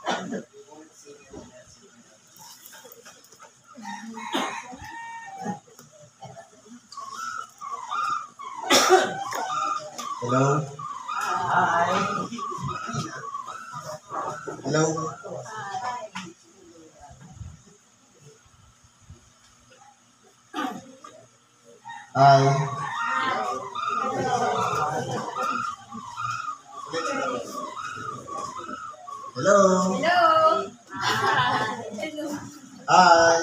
Hello? Hello? Hi. Hello? Hello. Hi.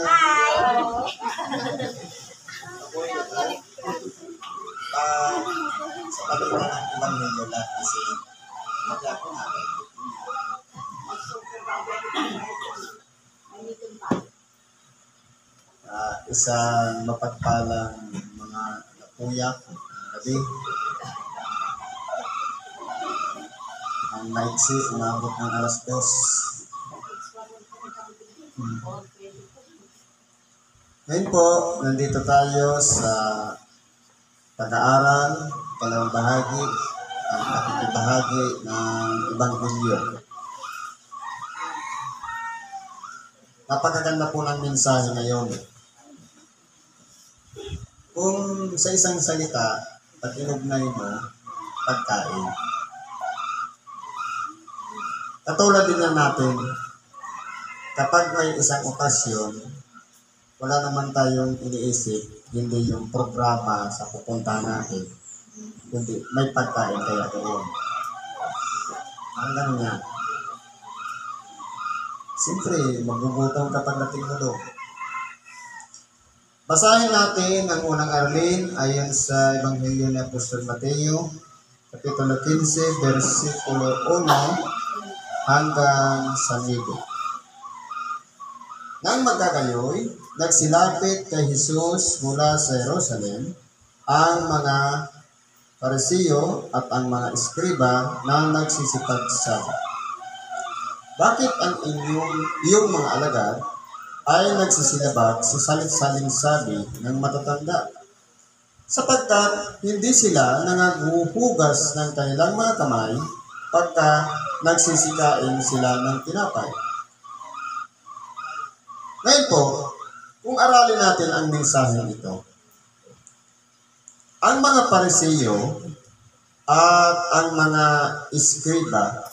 Sa pagkakuha ng ibang medyo lahat kasi magkako nga. Isang mapagpalang mga napuyak gabi. Ang maiksi, umabot ng alas 2. Ngayon po, nandito tayo sa pag-aaral, kalawang bahagi, ang pakikibahagi ng Ebanghelyo. Napakaganda po ng mensahe ngayon. Kung sa isang salita, pag inugnay mo, pagkain. Katulad din na natin, kapag may isang okasyon, wala naman tayong iniisip, hindi yung programa sa pupunta natin, kundi may pagkain kaya doon. Hanggang nga. Siyempre, magugutom kapag nating mo doon. Basahin natin ang unang aralin ayon sa Ebanghelyo ni Apostol Mateo, Kapitulo 15, versikulo 1 hanggang 10. Nang magkagayoy, nagsilapit kay Jesus mula sa Jerusalem ang mga Parisiyo at ang mga eskriba na nagsisipagsabi, bakit ang iyong mga alagad ay nagsisilabag sa salit-saling sabi ng matatanda, sapagkat hindi sila nangaguhugas ng kanilang mga kamay pagka nagsisikain sila ng tinapay. Ngayon po, kung aralin natin ang mensahe nito, ang mga Parisiyo at ang mga eskriba,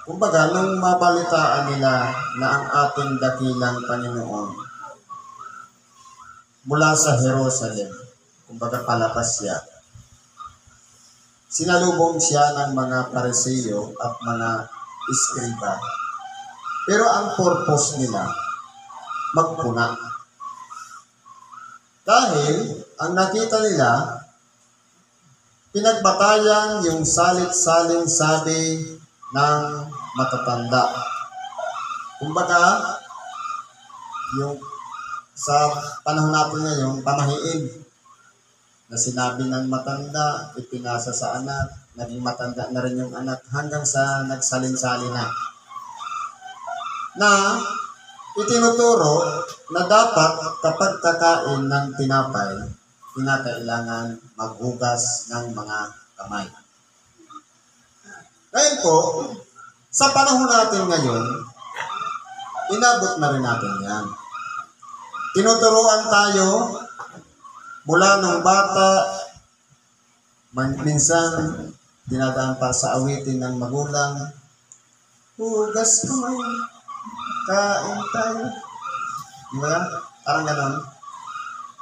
kumbaga, nung mabalitaan nila na ang ating dakilang Panginoon mula sa Jerusalem, kumbaga palabas siya, sinalubong siya ng mga Parisiyo at mga eskriba. Pero ang purpose nila, magpuna. Dahil, ang nakita nila, pinagbatayan yung salit-saling sabi ng matatanda. Kumbaga, yung sa panahon natin ngayon, pamahiin na sinabi ng matanda, ipinasa sa anak, naging matanda na rin yung anak, hanggang sa nagsalin-salin na itinuturo na dapat kapag kakain ng tinapay, kinakailangan maghugas ng mga kamay. Ngayon po, sa panahon natin ngayon, inabot na rin natin yan. Tinuturuan tayo mula nung bata, minsan dinadaan pa sa awitin ng magulang, hugas kamay, kain tayo. Diba? Parang ganon.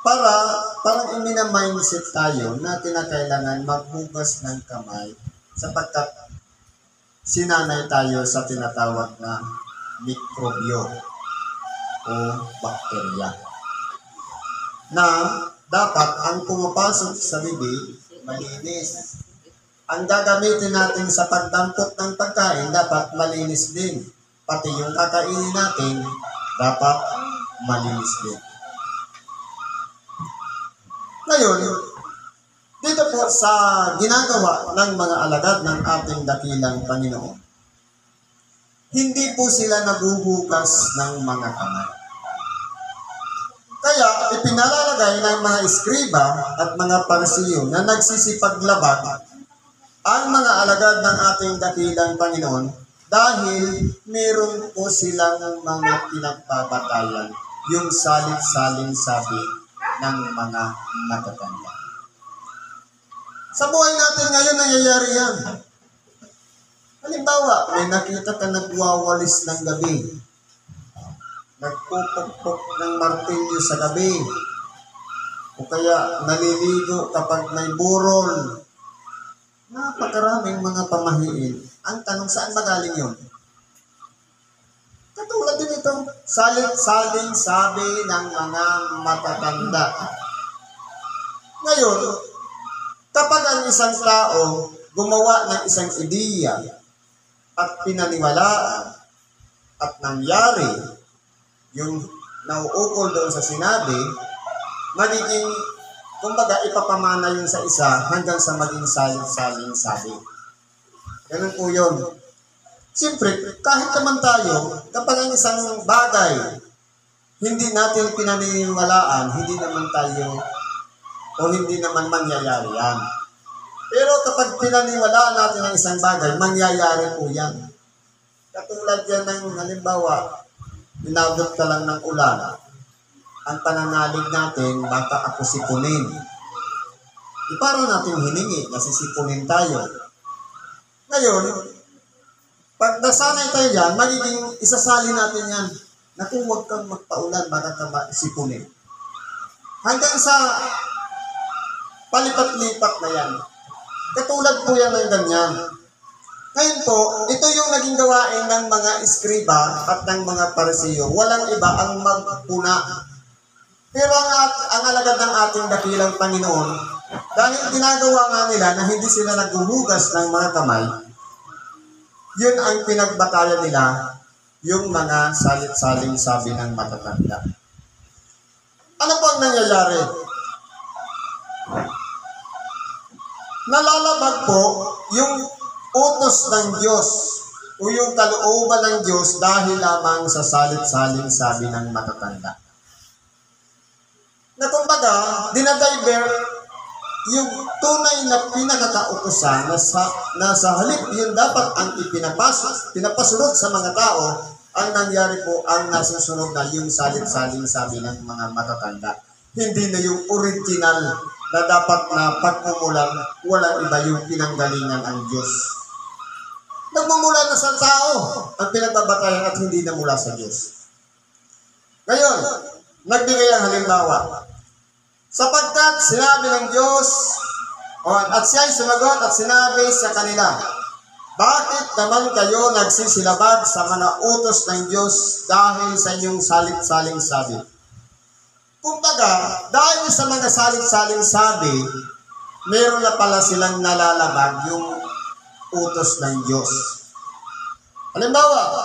Parang imina-mindset tayo na kinakailangan maghugas ng kamay sapagkat sinanay tayo sa tinatawag na mikrobyo o bakterya na dapat ang pumapasok sa bibig malinis. Ang gagamitin natin sa pagdampot ng pagkain dapat malinis din. Pati yung kakainin natin dapat malinis din. Ngayon, dito po sa ginagawa ng mga alagad ng ating dakilang Panginoon, hindi po sila naguhugas ng mga kamay. Kaya ipinalalagay ng mga eskriba at mga Parisiyo na nagsisipaglabag ang mga alagad ng ating dakilang Panginoon dahil meron po silang mga pinagbabatayan, yung salit-saling sabi ng mga matatanda. Sa buhay natin ngayon, nangyayari yan. Halimbawa, may nakita ka nagwawalis ng gabi. Nagpupukpok ng martilyo sa gabi. O kaya naliligo kapag may burol. Napakaraming mga pamahiin. Ang tanong, saan magaling yun? Katulad din ito, salit-saling sabi ng mga matatanda. Ngayon, kapag ang isang tao gumawa ng isang ideya at pinaniwalaan at nangyari yung nauukol doon sa sinabi, magiging, kumbaga, ipapamana yun sa isa hanggang sa maging salit-saling sabi. Ganun po yun. Siyempre, kahit naman tayo, kapag ang isang bagay hindi natin pinaniniwalaan, hindi naman tayo o hindi naman mangyayari yan. Pero kapag pinaniwalaan natin ang isang bagay, mangyayari po yan. Katulad yan ng halimbawa, inabot ka lang ng ulan. Ang pananalig natin, baka ako sipunin. Para natin hiningi na sisipunin tayo. Ngayon, pag nasanay tayo dyan, magiging isasali natin yan. Naku, huwag kang magpaulan, baka ka sipunin. Hanggang sa palipat-lipat na yan. Katulad po yan ng ganyan. Ngayon po, ito yung naging gawain ng mga eskriba at ng mga parisiyo. Walang iba ang magpuna. Pero ang alagad ng ating dakilang Panginoon, dahil ginagawa nga nila na hindi sila naghuhugas ng mga kamay, yun ang pinagbatayan nila, yung mga salit-saling sabi ng matatanda. Ano po ang nangyayari? Nalalabag po yung utos ng Diyos o yung kalooban ng Diyos dahil lamang sa salit-saling sabi ng matatanda. Na kumbaga, dinadiver yung tunay na pinakakautosan na sa halip yun dapat ang pinapasunod sa mga tao, ang nangyari po ang nasusunod na yung salit-saling sabi ng mga matatanda. Hindi na yung original na dapat na pagmumulan, walang iba yung pinanggalingan ang Diyos. Nagmumula na sa tao ang pinagbabatayan at hindi na mula sa Diyos. Ngayon, nagbigay ang halimbawa. Sapagkat sinabi ng Diyos, at siya'y sumagot at sinabi sa kanila, bakit naman kayo nagsisilabag sa mga utos ng Diyos dahil sa inyong salit-saling sabi? Kumbaga, dahil sa mga salit-saling sabi, meron na pala silang nalalabag yung utos ng Diyos. Halimbawa,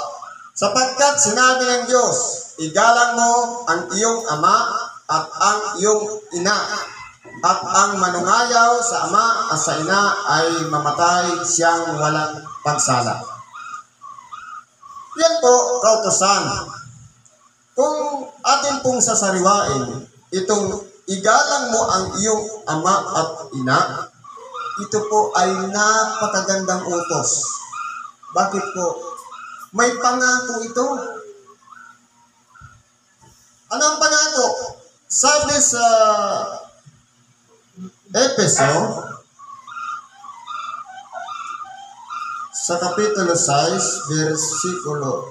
sapagkat sinabi ng Diyos, igalang mo ang iyong ama at ang iyong ina, at ang manungayaw sa ama at sa ina ay mamatay siyang walang pagsala. Yan po, kautosan. Kung atin pong sasariwain, itong igalang mo ang iyong ama at ina, ito po ay napakagandang utos. Bakit po? May pangako ito. Ano ang pangako? Sabi sa Efeso, sa Kapitulo 6, versikulo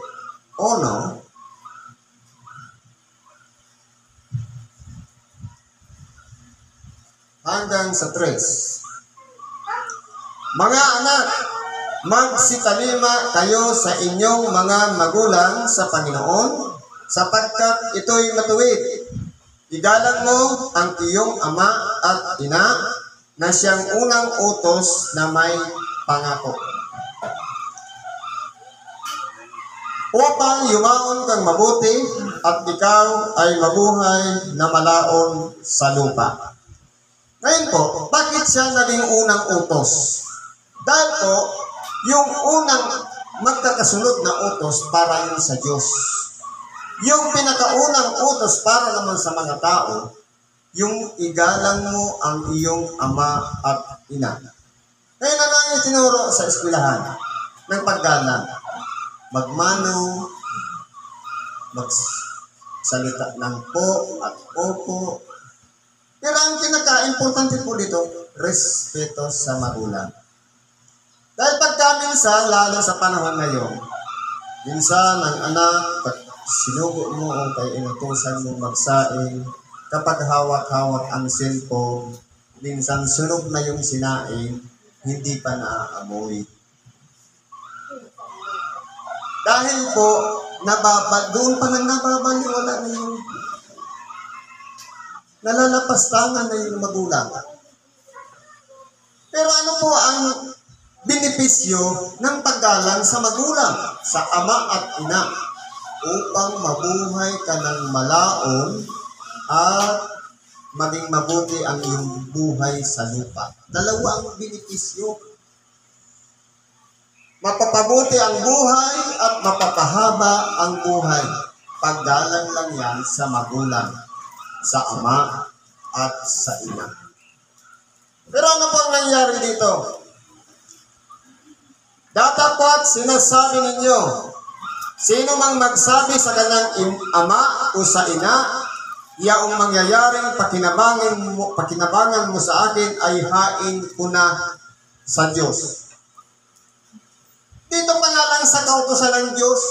1, hanggang sa 3. Mga anak, magsitalima kayo sa inyong mga magulang sa Panginoon, sapagkat ito'y matuwid. Igalang mo ang iyong ama at ina na siyang unang utos na may pangako. Upang yumaon kang mabuti at ikaw ay mabuhay na malaon sa lupa. Ngayon po, bakit siya naging unang utos? Dahil po, yung unang magkakasunod na utos para yun sa Diyos. Yung pinakaunang utos para naman sa mga tao, yung igalang mo ang iyong ama at ina. Ngayon na lang yung tinuro sa eskwelahan ng paggalang. magmano, magsalita ng po at opo. Pero ang pinaka-importante po dito, respeto sa magulang. Dahil pagka minsan, lalo sa panahon ngayon, minsan ang anak, pag sinugo mo o kay inutusan mo magsaing, kapag hawak-hawak ang cellphone, minsan sunog na yung sinaing, hindi pa naaamoy. Dahil po, doon pa lang nababaliwala na yung nalalapastangan na yung magulang. Pero ano po ang benepisyo ng paggalang sa magulang, sa ama at ina, upang mabuhay ka ng malaon at maging mabuti ang iyong buhay sa lupa. Dalawa ang benepisyo. Mapapabuti ang buhay at mapapahaba ang buhay. Paggalang lang yan sa magulang, sa ama at sa ina. Pero ano pang nangyari dito? Dapat sinasabi ninyo, sino mang magsabi sa kanyang ama o sa ina, yaong mangyayaring pakinabangan mo sa akin ay hain ko na sa Diyos. Dito pa nga lang sa kautusan ng Diyos,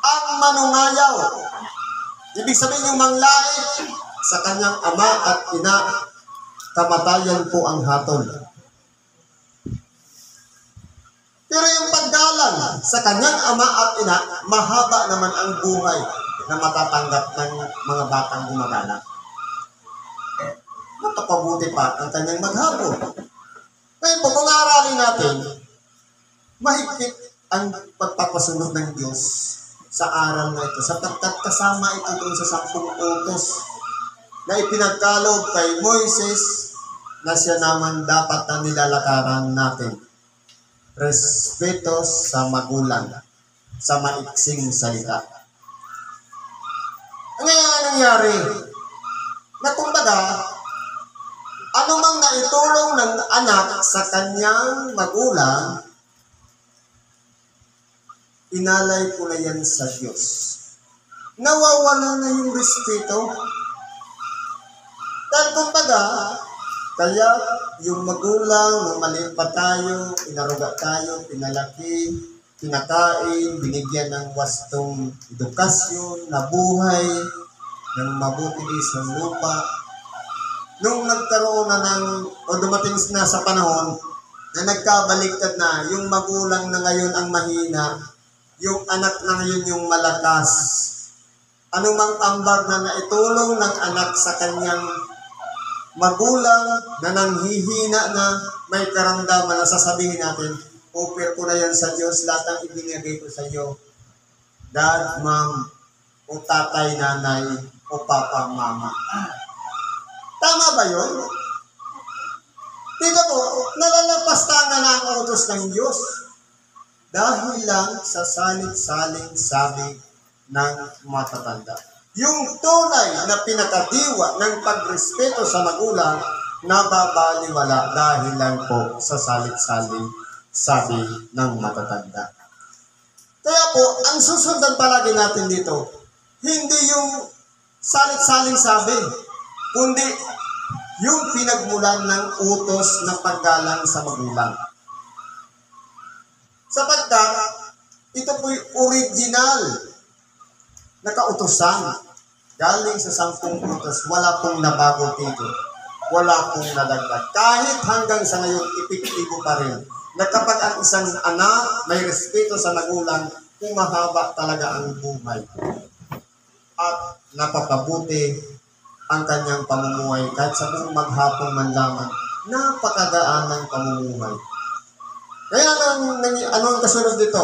ang manungayaw. Ibig sabihin yung manglait sa kanyang ama at ina, kamatayan po ang hatol. Pero yung paggalang sa kanyang ama at ina, mahaba naman ang buhay na matatanggap ng mga batang gumagalang. Matapabuti pa ang kanyang maghapon. Ngayon po, kung aralin natin, mahigpit ang pagpapasunod ng Diyos sa aral na ito, sapagkat kasama ito doon sa 10 utos na ipinagkaloob kay Moises na siya naman dapat na nilalakaran natin. Respeto sa magulang, sa maiksing salita. Ngayon ang nangyari, na kumbaga, anumang naitulong ng anak sa kanyang magulang, inalay ko na yan sa Diyos. Nawawala na yung respeto. Dahil kumbaga, kaya yung magulang, nung maliit pa tayo, inaruga tayo, pinalaki, pinakain, binigyan ng wastong edukasyon, nabuhay, ng mabuti sa lupa. Nung nagkaroon na o dumating na sa panahon na nagkabaliktad na, yung magulang na ngayon ang mahina, yung anak na ngayon yung malakas. Anumang ambag na naitulong ng anak sa kanyang magulang na nanghihina na may karamdaman na sasabihin natin, offer ko na yan sa Diyos, lahat ang ibinigay ko sa iyo. Dad, ma'am, o tatay, nanay, o papa, mama. Tama ba yun? Dito po, nalalapastangan na ang utos ng Diyos dahil lang sa salit-saling sabi ng matatanda. Yung tunay na pinakadiwa ng pagrespeto sa magulang, nababaliwala dahil lang po sa salit-saling sabi ng matatanda. Kaya po, ang susundan palagi natin dito, hindi yung salit-saling sabi, kundi yung pinagmulan ng utos ng paggalang sa magulang. Sapagkat, ito po'y original na kautusan. Galing sa 10 utos, wala pong nabago dito. Wala pong nadagdag. Kahit hanggang sa ngayon, epektibo pa rin. Na kapag ang isang anak may respeto sa magulang, humahaba talaga ang buhay. At napapabuti ang kanyang pamumuhay. Kahit sa buong maghapon man lamang, napakagaan ng pamumuhay. Kaya ano ang kasunod dito?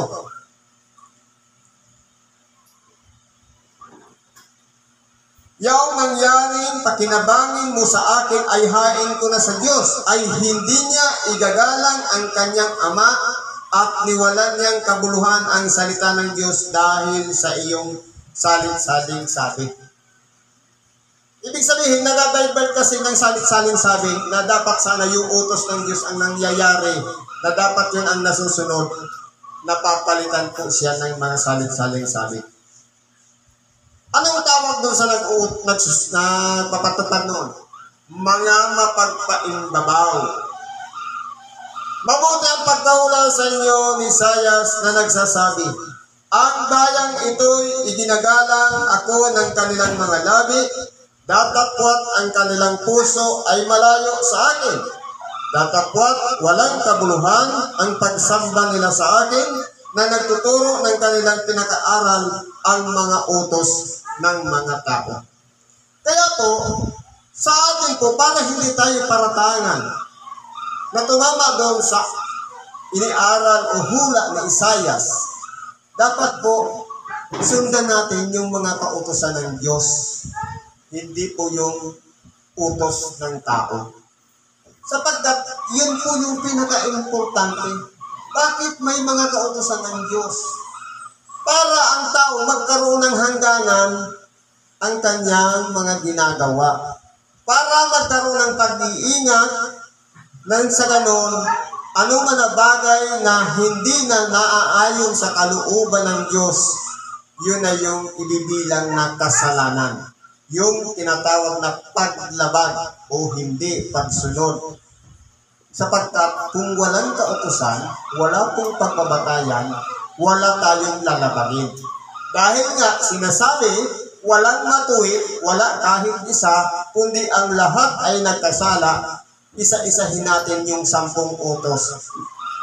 Yung mangyaring pakinabangin mo sa akin ay hain ko na sa Diyos, ay hindi niya igagalang ang kanyang ama at niwalan niyang kabuluhan ang salita ng Diyos dahil sa iyong salit-saling sabi. Ibig sabihin, nagabay-bal kasi ng salit-saling sabi na dapat sana yung utos ng Diyos ang nangyayari, na dapat yun ang nasusunod. napapalitan po siya ng mga salit-saling sabit. Anong tawag doon sa nagpapatupad noon? Mga mapagpaimbabaw. Mabuti ang pagkaula sa inyo ni Isaias na nagsasabi, ang bayang ito'y iginagalang ako ng kanilang mga labi, datapwat ang kanilang puso ay malayo sa akin. Datapwat walang kabuluhan ang pagsamba nila sa akin na nagtuturo ng kanilang pinakaaral ang mga utos ng mga tao. Kaya po, sa atin po, para hindi tayo paratangan na tumama doon sa iniaral o hula ni Isaias, dapat po sundan natin yung mga kautosan ng Diyos, hindi po yung utos ng tao. Sapagkat yun po yung pinaka-importante. Bakit may mga kautosan ng Diyos? Para ang tao magkaroon ng hangganan ang kanyang mga ginagawa. Para magkaroon ng pag-iingat nang sa ganon, ano man na bagay na hindi na naaayon sa kalooban ng Diyos, yun na yung ibibilang na kasalanan. Yung tinatawag na paglabag o hindi pagsunod. Sapagkat kung walang kautusan, wala pong pagbabatayan, wala tayong lalabagin. Dahil nga sinasabi, walang matuwid, wala kahit isa, kundi ang lahat ay nagkasala. Isa-isahin natin yung 10 utos.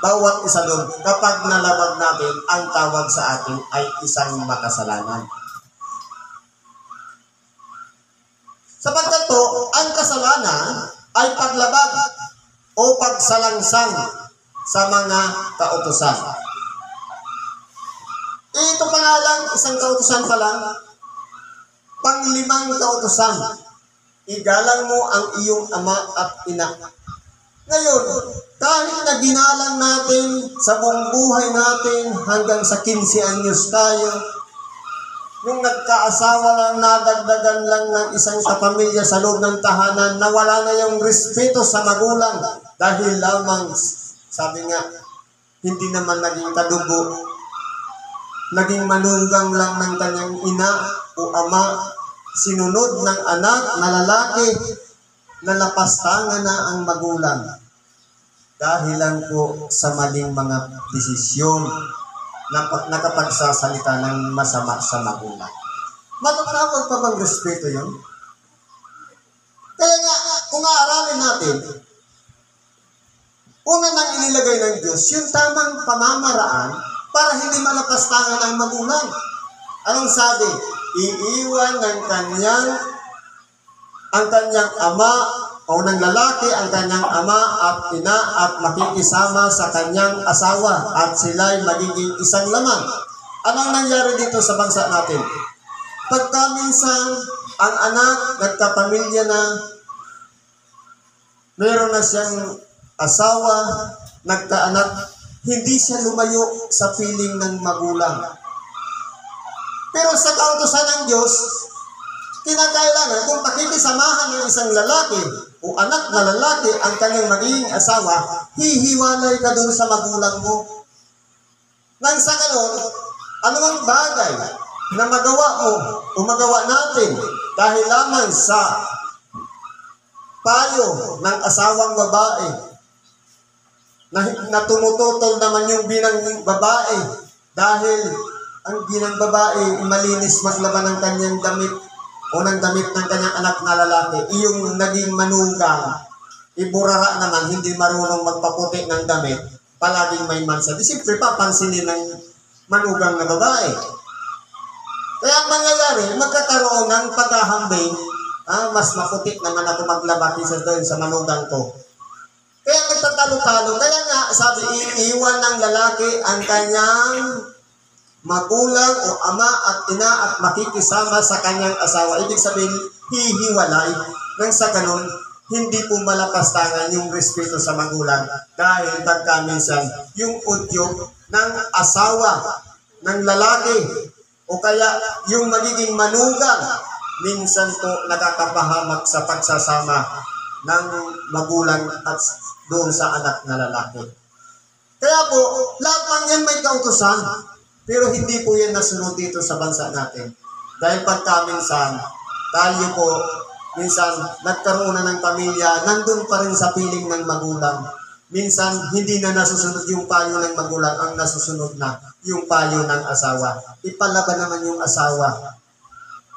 Bawat isa doon, kapag nalabag natin, ang tawag sa atin ay isang makasalanan. Sapagkat po, ang kasalanan ay paglabag o pagsalangsang sa mga kautusan. Ito pa nga lang, isang kautusan pa lang, pang-5 kautusan. Igalang mo ang iyong ama at ina. Ngayon, kahit na ginalang natin sa buong buhay natin hanggang sa 15 anyos tayo, nung nagkaasawa lang, nadagdagan lang ng isang kapamilya sa loob ng tahanan, na wala na yung respeto sa magulang dahil lamang, sabi nga, hindi naman naging kadugo, naging manugang lang ng kanyang ina o ama, sinunod ng anak na lalaki, nalapastangan na ang magulang. Dahil lang po sa maling mga desisyon na nakapagsasalita ng masama sa magulang. Matatawag pa bang respeto yun? Kaya nga, kung aaralin natin, una nang inilagay ng Diyos, yung tamang pamamaraan para hindi malapastangan ang magulang. Anong sabi? Iiwan ng ang kanyang ama o ng lalaki ang kanyang ama at ina at makikisama sa kanyang asawa at sila'y magiging isang laman. Anong nangyari dito sa bansa natin? Pagka minsan ang anak nagkapamilya na, meron na siyang asawa, nagkaanak, hindi siya lumayo sa piling ng magulang. Pero sa kautusan ng Diyos, kinakailangan kung pakikisamahan ng isang lalaki o anak na lalaki ang kanyang magiging asawa, hihiwalay ka doon sa magulang mo. Nang sa ganon, anumang bagay na magawa mo o magawa natin dahil lamang sa payo ng asawang babae na tumututol naman yung binang babae dahil ang ginang babae, malinis maglaban ng kanyang damit o ng damit ng kanyang anak na lalaki. Iyong naging manugang, iburara naman, hindi marunong magpaputi ng damit, palaging may mansa. Di siyempre papansinin ng manugang na babae. Kaya ang mangyayari, magkakaroon ng paghahambing, mas maputi naman ako maglaba kaysa doon sa manugang ko. Kaya nagtatalo-talo. Kaya nga, sabi, iiwan ng lalaki ang kanyang magulang o ama at ina at makikisama sa kanyang asawa. Ibig sabihin, hihiwalay. Nang sa ganun, hindi po malapastangan yung respeto sa magulang. Dahil pagkaminsan, yung udyok ng asawa, ng lalaki, o kaya yung magiging manugang, minsan po nakakapahamak sa pagsasama ng magulang at doon sa anak na lalaki. Kaya po, lahat ng yan may kautusan. Pero hindi po yan nasunod dito sa bansa natin. Dahil pagkaminsan, tayo po, minsan nagkaroon na ng pamilya, nandun pa rin sa piling ng magulang. Minsan, hindi na nasusunod yung payo ng magulang, ang nasusunod na yung payo ng asawa. Ipalaban naman yung asawa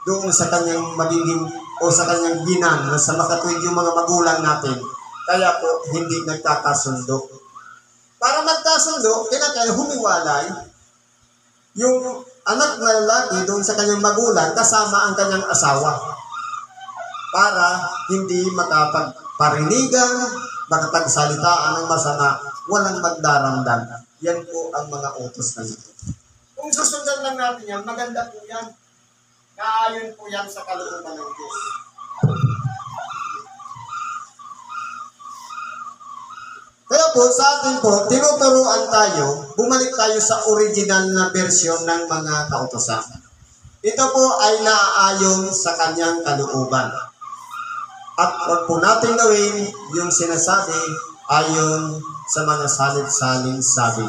doon sa kanyang magiging o sa kanyang ginang na sa makatuwid yung mga magulang natin. Kaya po, hindi nagkakasundo. Para magkasundo, kailangan humiwalay yung anak na lalaki doon sa kanyang magulang kasama ang kanyang asawa. Para hindi makapagparinigan, makapagsalitaan ng masama, walang magdaramdam. Yan po ang mga utos na ito. Kung susundan lang natin yan, maganda po yan. Naayon po yan sa kalooban ng Diyos. Kaya po, sa atin po, tinuturuan tayo, bumalik tayo sa original na version ng mga kautosan. Ito po ay naaayon sa kanyang kalooban. At wag po natin gawin yung sinasabi ayon sa mga salit-saling sabi.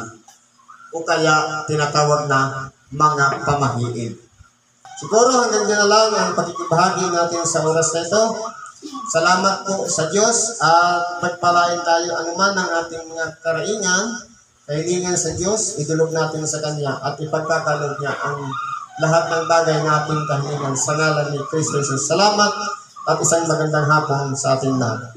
O kaya tinatawag na mga pamahiin. Siguro hanggang dyan na lang ang pakikibahagi natin sa oras na ito. Salamat po sa Diyos at pagpalain tayo anuman ng ating mga karaingan, kahilingan sa Diyos, idulog natin sa Kanya at ipagkakalog niya ang lahat ng bagay na ating kahilingan sa ngalan ni Kristo Jesus. Salamat at isang magandang hapon sa ating lahat.